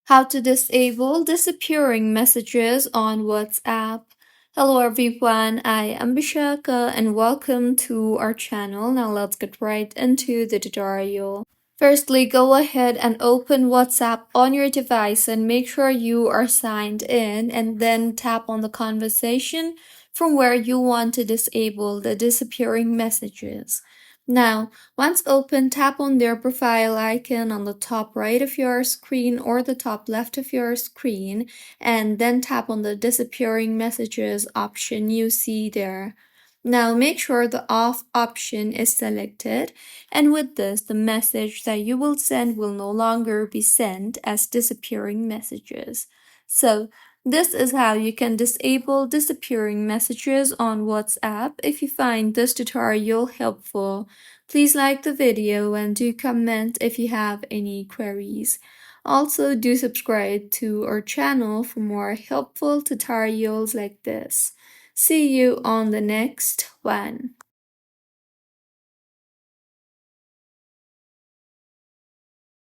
How to disable disappearing messages on WhatsApp. Hello everyone, I am Bishaka and welcome to our channel. Now let's get right into the tutorial. Firstly, go ahead and open WhatsApp on your device and make sure you are signed in, and then tap on the conversation from where you want to disable the disappearing messages. Now, once open, tap on their profile icon on the top right of your screen or the top left of your screen, and then tap on the disappearing messages option you see there. Now make sure the off option is selected, and with this, the message that you will send will no longer be sent as disappearing messages. So this is how you can disable disappearing messages on WhatsApp. If you find this tutorial helpful, please like the video and do comment if you have any queries. Also, do subscribe to our channel for more helpful tutorials like this. See you on the next one.